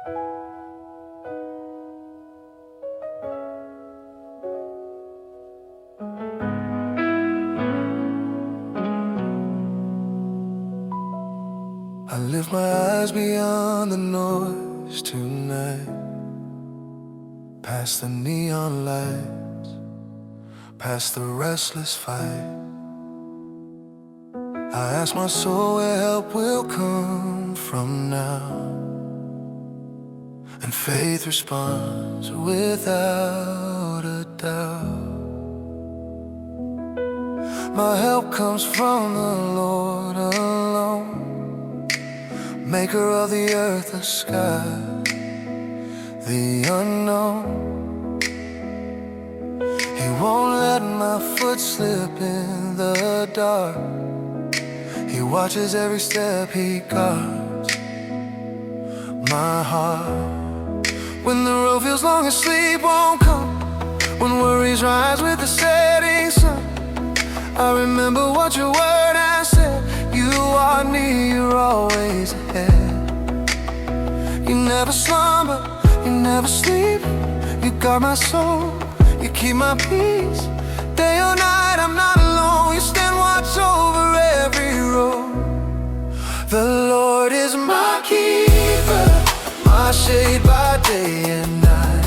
I lift my eyes beyond the noise tonight, past the neon lights, past the restless fight. I ask my soul where help will come from now, and faith responds without a doubt. My help comes from the Lord alone, maker of the earth, the sky, the unknown. He won't let my foot slip in the dark. He watches every step, he guards my heart. When the road feels long and sleep won't come, when worries rise with the setting sun, I remember what your word has said. You are near, you're always ahead. You never slumber, you never sleep. You guard my soul, you keep my peace. Day or night, I'm not alone. You stand watch over every road. The Lord is my keeper, my shade by day and night.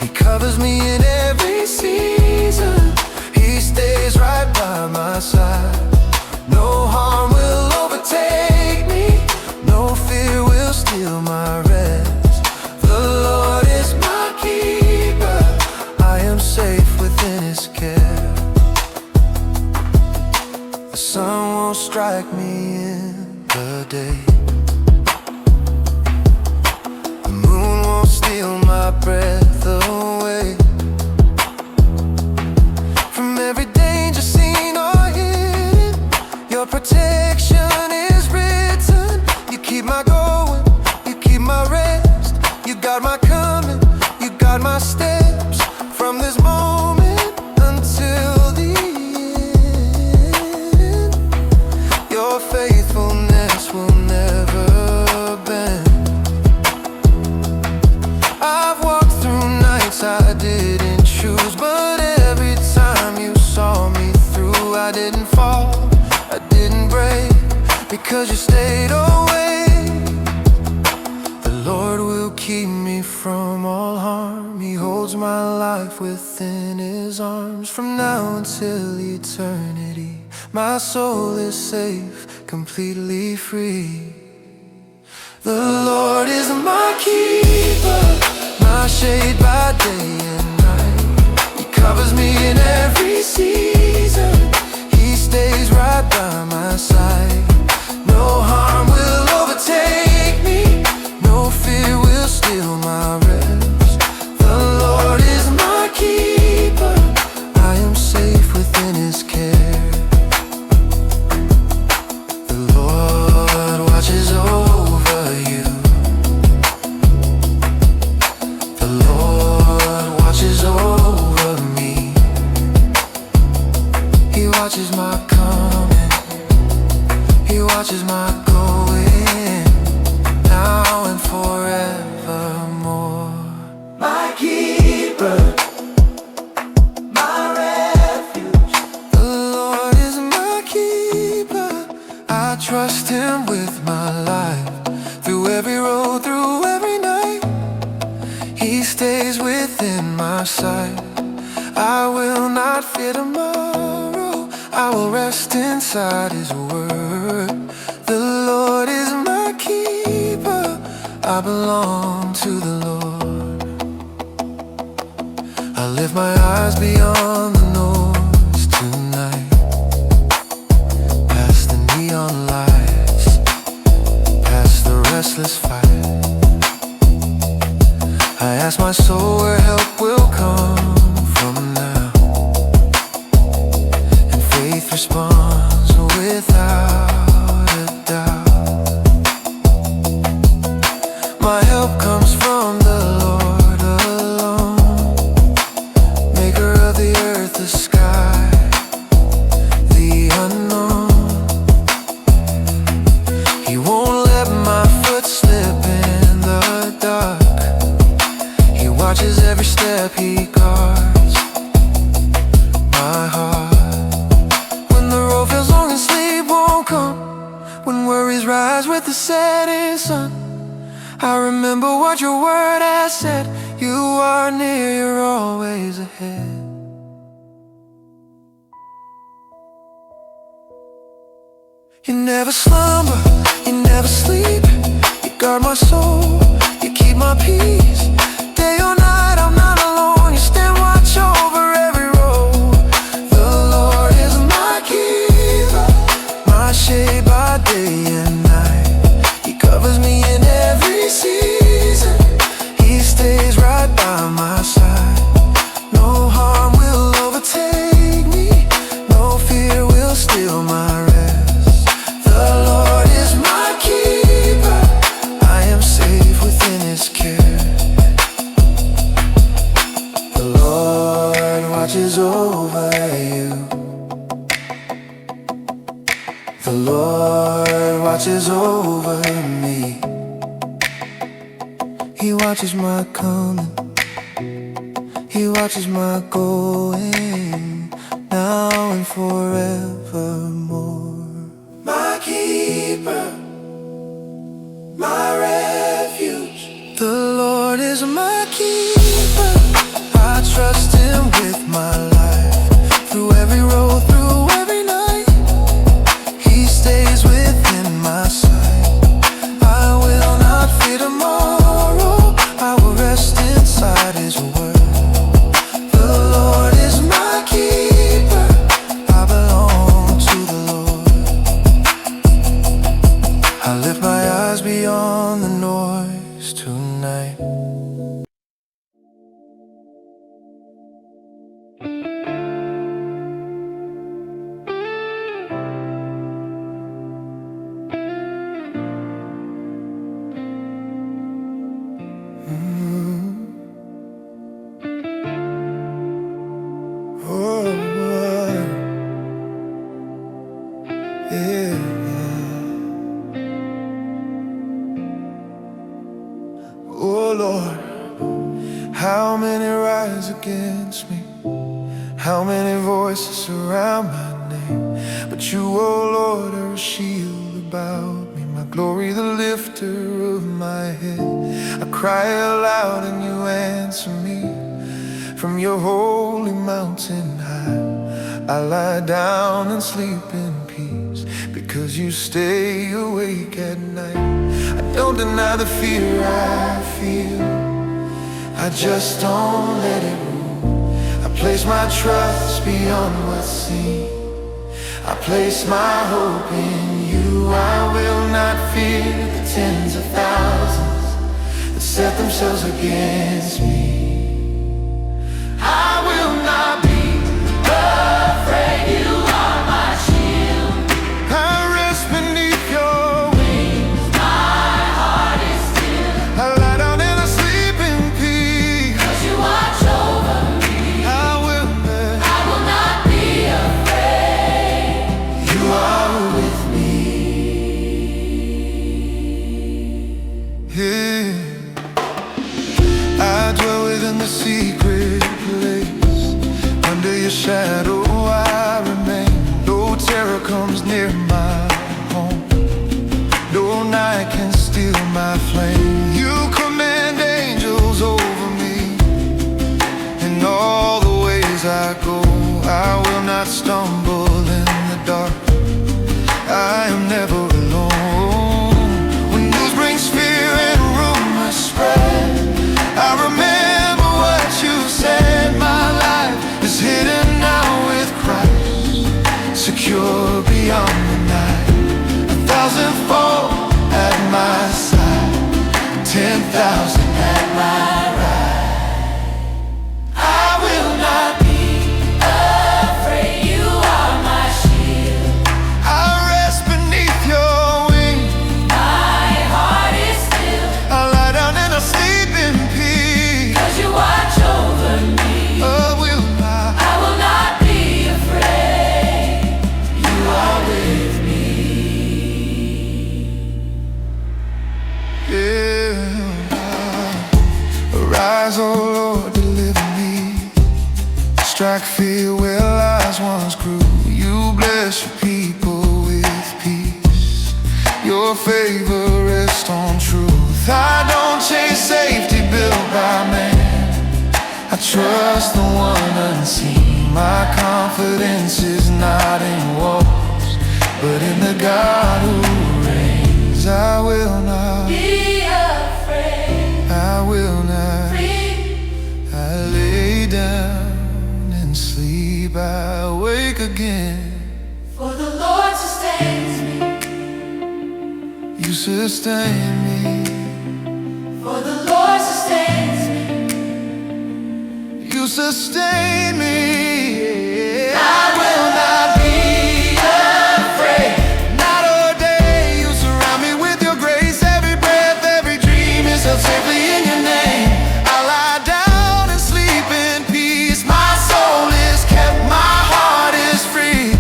He covers me in every season. He stays right by my side. No harm will overtake me, no fear will steal my rest. The Lord is my keeper, I am safe within his care. The sun won't strike me in the day, the moon won't steal my breath away. From every danger seen or hidden, your protection is written. You keep my going, you keep my rest. You got my coming, you got my steps. From this moment until the end, your faithfulness will never bend. I've walked through nights I didn't choose, but every time you saw me through, I didn't fall, I didn't break, because you stayed away. The Lord will keep me from all harm. He holds my life within his arms. From now until eternity, my soul is safe, completely free. The Lord is my keeper, my shade by day and night. He covers me in every season. He stays right by my side. No harm will overtake me, no fear will steal my rest. The Lord is my keeper, I am safe within his care. The Lord watches over you. The Lord watches over me. He watches my coming, he watches my going, now and forevermore. My keeper, my refuge. The Lord is my keeper, I trust him with my life. Through every road, through every night, he stays within my sight. I will not fear tomorrow, I will rest inside his word. The Lord is my keeper, I belong to the Lord. I lift my eyes beyond the noise tonight, past the neon lights, past the restless fight. I ask my soul where help will come from now, and faith responds without a doubt. My help comes from the Lord alone, maker of the earth, the sky, the unknown. He won't let my foot slip in the dark. rise with the setting sun. I remember what your word has said. You are near, you're always ahead. You never slumber, you never sleep. You guard my soul, you keep my peace. Day or night, I'm not alone. You stand watch over every road. The Lord is my keeper, my shade by day and night. He covers me in every season. He stays right by my side. No harm will overtake me, no fear will steal my rest. The Lord is my keeper, I am safe within His care. The Lord watches over you. The Lord watches over me. He watches my coming, He watches my going, now and forevermore. My keeper, my refuge. The Lord is my keeper, I trust Him with my life. Through every road, through every night, He stays within my sight. I will not fear tomorrow, I will rest inside His word. The Lord is my keeper, I belong to the Lord. I lift my eyes beyond the noise tonight. Oh, yeah. Oh Lord, how many rise against me? How many voices surround my name? But you, oh Lord, are a shield about me, my glory, the lifter of my head. I cry aloud and you answer me from your holy mountain high. I lie down and sleep in peace because you stay awake at night. I don't deny the fear I feel, I just don't let it rule. I place my trust beyond what's seen, I place my hope in you. I will not fear the tens of thousands that set themselves against me. I will not be afraid, you are my shield. I rest beneath your wings, my heart is still. I lie down and I sleep in peace, 'cause you watch over me. I will not be afraid, you are with me. Yeah. I dwell within the secret place, under your shadow I remain. No terror comes near my home, no night can steal my flame. You command angels over me, in all the ways I go. I will not stumble in the dark, I am never alone. When news brings fear and rumors spread, I remember what you said. My life is hidden now with Christ, secure beyond the night. 1,000 fall at my side, 10,000 at my right. I will not be afraid, you are my shield. I rest beneath your wings, my heart is still. I lie down and I sleep in peace, 'cause you watch over me. I will not be afraid, you are with me. Yeah. Arise, oh Lord, deliver me. Strike fear where lies once grew. You bless your people with peace. Your favor rests on truth. I don't chase safety built by man. I trust the one unseen. My confidence is not in walls, but in the God who reigns. I will not be afraid. I will not Free. I lay down and sleep, I wake again. For the Lord sustains me. You sustain me. For the Lord sustains me. You sustain me. I will not be afraid. Night or day, you surround me with your grace. Every breath, every dream is held safely in your name. I lie down and sleep in peace. My soul is kept, my heart is free.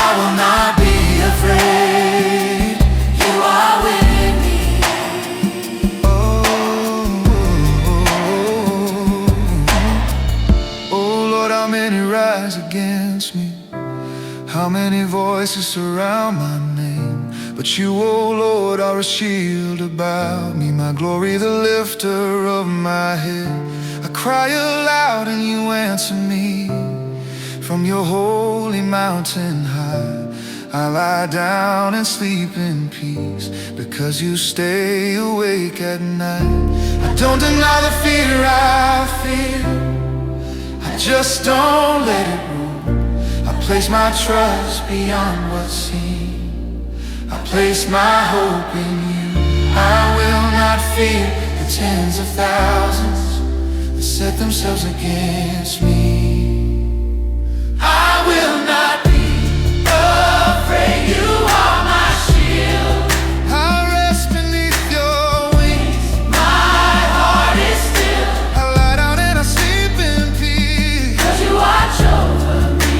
I will not be afraid. You are with me. Oh Lord, how many rise against me? How many voices surround my name? But you, oh Lord, are a shield about me, my glory, the lifter of my head. I cry aloud and you answer me from your holy mountain high. I lie down and sleep in peace because you stay awake at night. I don't deny the fear I feel, I just don't let it rule. I place my trust beyond what's seen. I place my hope in you. I will not fear the tens of thousands that set themselves against me. I will not be afraid. You are my shield. I rest beneath your wings. My heart is still. I lie down and I sleep in peace. 'Cause you watch over me.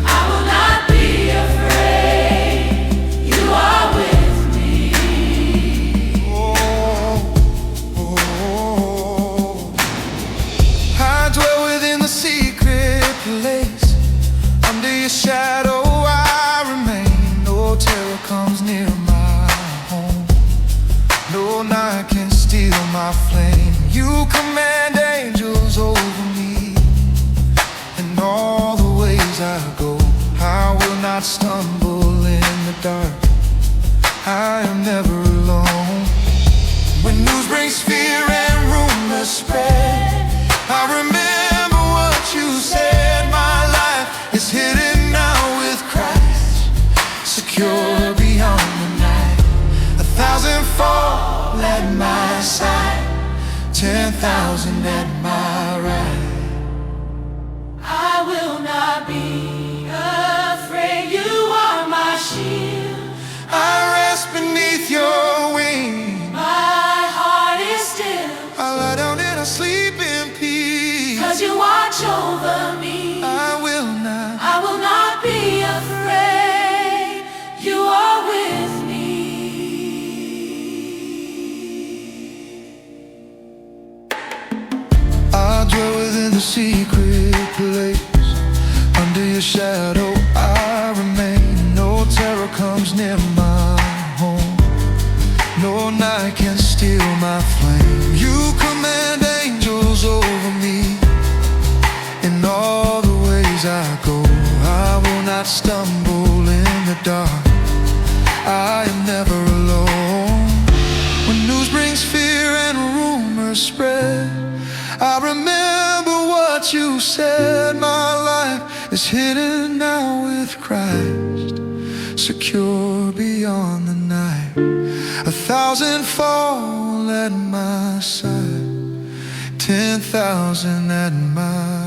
I will not be afraid. You are with me. I dwell within the secret place. Under your shadow I remain. No terror comes near my home. No night can steal my flame. You command angels over me. In all the ways I go, I will not stumble in the dark. I am never alone. When news brings fear and rumors spread, I remember what you said. My life is hidden now with Christ, secure beyond the night. 1,000 fall at my side, 10,000 at my right. I will not be afraid. You are my shield. I rest beneath your wings. My heart is still. I lie down and I sleep in peace. 'Cause you watch over me. I will not I will not be afraid. You are with me. I dwell within the secret place. Under your shadow I remain. No terror comes near my home. No night can steal my flame. You command angels over me. In all the ways I go, I will not stumble in the dark. I am never alone. When news brings fear and rumors spread, I remember what you said. My life is hidden now with Christ, secure beyond the night. 1,000 fall at my side, 10,000 at my